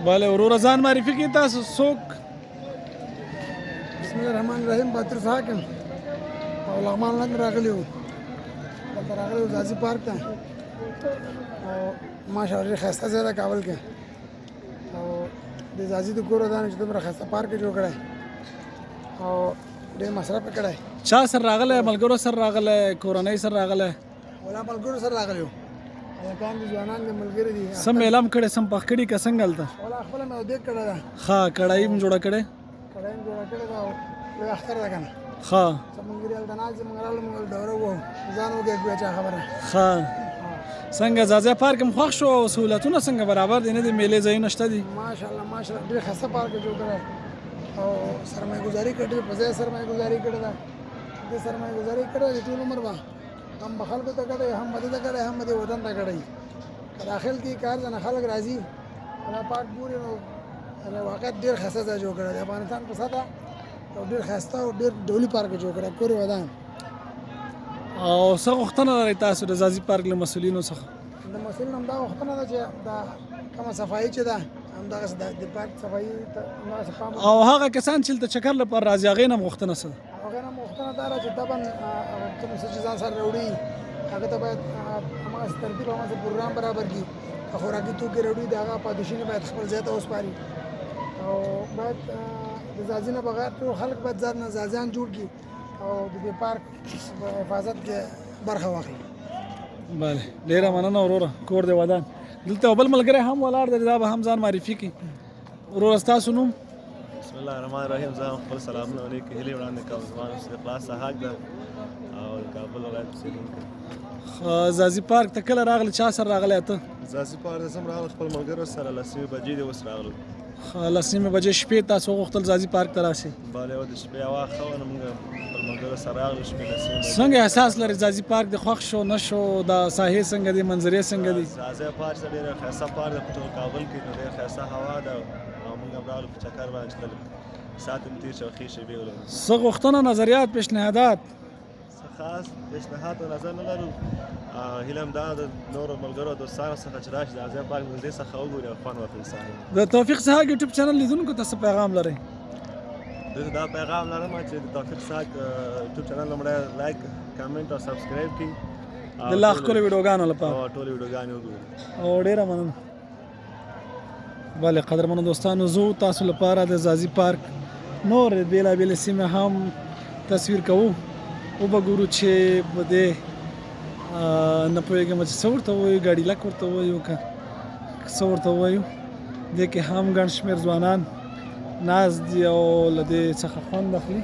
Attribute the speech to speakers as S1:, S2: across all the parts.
S1: bale وروره ځان معرفي کړئ تاسو څوک
S2: بسم الله الرحمن الرحیم بطرس حاکم او لغمان لاندې راغلی وو دلته راغلی وو ځاځي پارک ته او ماشاءالله ډېر ښایسته ځای ده کابل کې او د ځاځي د کور ودانه چې دومره ښایسته پارک یې جوړ کړی او ډېر مصرف یې کړی
S1: چا سره راغلی ملګرو سره راغلی کورنۍ سره راغلی
S2: ولا ملګرو سره راغلی وو هلکان دي ځوانان دي ملګري دي
S1: سم اعلام کړی سم پخ کړي که څنګه هلته
S2: ولا خپله مې اودېک کړی ده
S1: ښه کړایي م جوړه کړې
S2: کړی مې جوړه کړې ده او لوی اختر ده که نه
S1: ښه
S2: څه ملګري هلته ناست دي موږ راغلو موږ دوره ووهو ځان وګېږ بیا چا خبره
S1: ښه څنګه ځاځی پارک هم خوښ شو او سهولتونه څنګه برابر دي نه دي میلې ځایونه شته دي
S2: ماشاءالله ماشاءالله ډېر ښایسته پارک یې جوړ کړی او سرمایه ګزاري کړې ده په ځای سرمایه ګزاري کړې ده دې سرمایه ګزاري کړې ده ټول عمر به هم به خلکو ته کړی هم به دې ته کړی هم به دې وطن ته کړی که داخل کې کار ځنه خلک راځي دا پارک ګوري نو واقعیت ډېر ښایسته ځای جوړ کړی دی افغانستان په سطحه او ډېر ښایسته او ډېر ډولي پارک یې جوړ کړی کور یې ودان
S1: او څه غوښتنه لرئ تاسو د ځاځي پارک له مسؤلینو څخه
S2: د مسؤلین همدا غوښتنه ده چې دا کومه صفایي چې ده همدغسې د پارک صفایي ته همدغسې پام
S1: او هغه کسان چې دلته چکر لپاره راځي هغې نه هم غوښتنه څه ده
S2: هغې نه هم غوښتنه دا ده چې طبعا کوم څه چې ځان سره راوړي هغه ته باید هماغسې ترتیب هماغسې پروګرام برابر کړي که خوراکي توکي راوړي د هغه پاتې باید خپل ځای ته وسپاري او باید د ځاځي نه بغیر ټول خلک باید ځان نه ځاځیان جوړ کړي او د دې پارک په حفاظت کې برخه واخلي
S1: بله ډېره مننه وروره کور دې ودان دلته یو بل ملګری هم ولاړ دی دا به هم ځان معرفي کړي وروره ستاسو نوم
S3: بسم الله الرحمن الرحیم زه هم خپل سلامونه علیکم هیلې وړاندې کوم زما نوم صدیق الله سحاق ده او د کابل ولایت اوسېدونکی
S1: ځاځي پارک ته کله راغلی چا سره راغلی ته
S3: ځاځي پارک ته زه هم راغلم خپل ملګرو سره لس نیمې بجې دې اوس راغلو
S1: لس نیمې بجې شپې تاسو غوښتل ځاځي پارک ته راسئ
S3: بله یو د شپې هوا ښه وه نو موږ خپل ملګرو سره راغلو شپې لس نیمې بجې
S1: څنګه احساس لري ځاځي پارک د خوښ شو نه شو دا ساحې څنګه دي منظرې څنګه دي
S3: ځاځی پارک ته ډېره ښایسته پارک ده په ټول کابل کې نو ډېره ښایسته هوا ده او موږ هم راغلو په چکر باندې چې ساعت هم تېر شو ښې شېبې ولرو
S1: څه غوښتنه نظریات پیشنهادات
S3: څه خاص پیشنهاد او نظر نه لرو هیله هم دا د نورو ملګرو او دوستانو څخه چې راشي د ځاځی پارک نږدې څخه وګوري او خوند واخلي ساحې
S1: د توفیق سحاق یوټیوب چینل لیدونکو ته څه پیغام لرئ
S3: زه دا پیغام لرم چې د توفیق سحاق یوټیوب چینل لومړی لایک کمنټ او سبسکرایب کړي
S1: د لا ښکلو ویډیوګانو لپاره
S3: او ټولې ویډیوګانې وګوري
S1: او ډېره مننه بله قدرمنو دوستانو زه تاسو لپاره د ځاځي پارک نور بېلابېلې سیمې هم تصویر کوو وبه ګورو چې په دې نه پوهېږم چې څه ورته ووایو ګاډي لک ورته ووایو که څه ورته ووایو دې کې هم ګڼ شمېر ځوانان ناست دي او له دې څخه خوند اخلي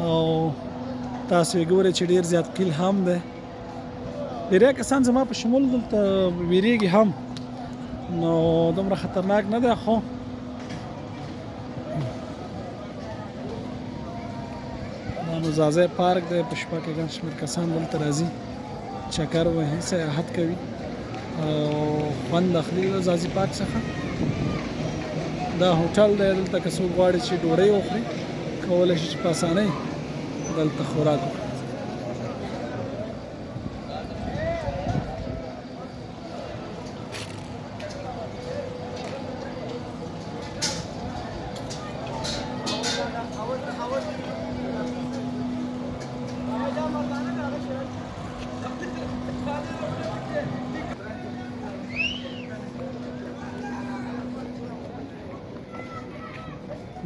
S1: او تاسو یې ګورئ چې ډېر زیات قیل هم دی ډېری کسان زما په شمول دلته ویرېږي هم نو دومره خطرناک نه دی خو دا نو ځاځی پارک دی په شپه کې ګڼ شمېر کسان دلته راځي چکر وهي سیاحت کوي او خوند اخلي د ځاځي پارک څخه دا هوټل دی دلته که څوک غواړي چې ډوډۍ وخوري کولی شي چې په اسانۍ دلته خوراک وکړي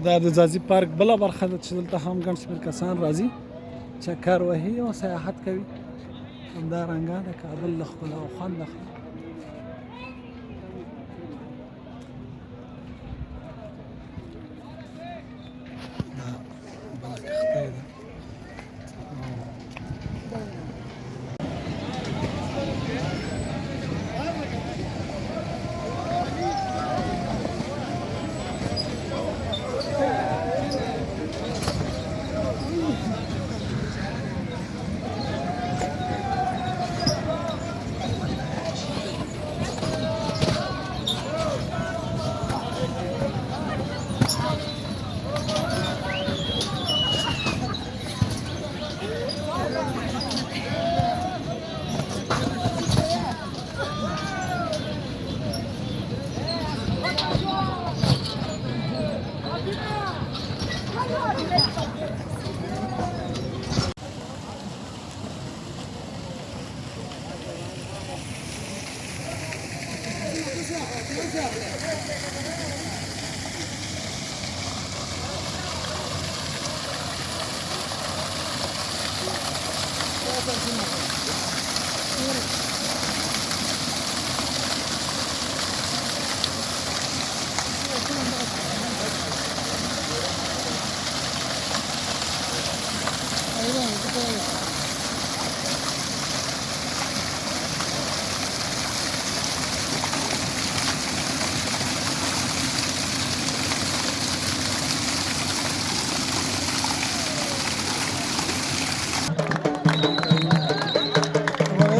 S1: دا د ځاځي پارک بله برخه ده چې دلته هم ګڼ شمېر کسان راځي چکر وهي او سیاحت کوي همدارنګه د کابل له ښکلا او خوند اخلي دا بله کښتۍ ده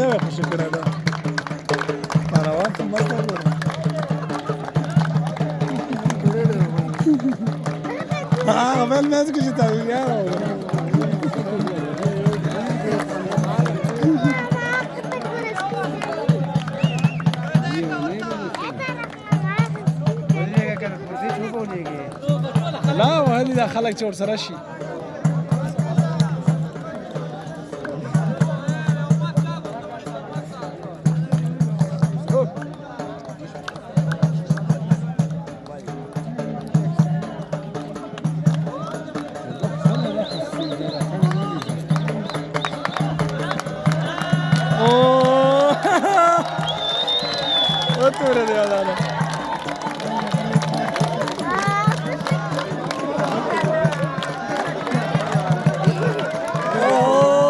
S1: هغه خوشی کړه ده روان ته مست وګوره اول مې څه چې تا یاره لا وهذه دا خلک چې ورسره شي Otur dia lah. Oh.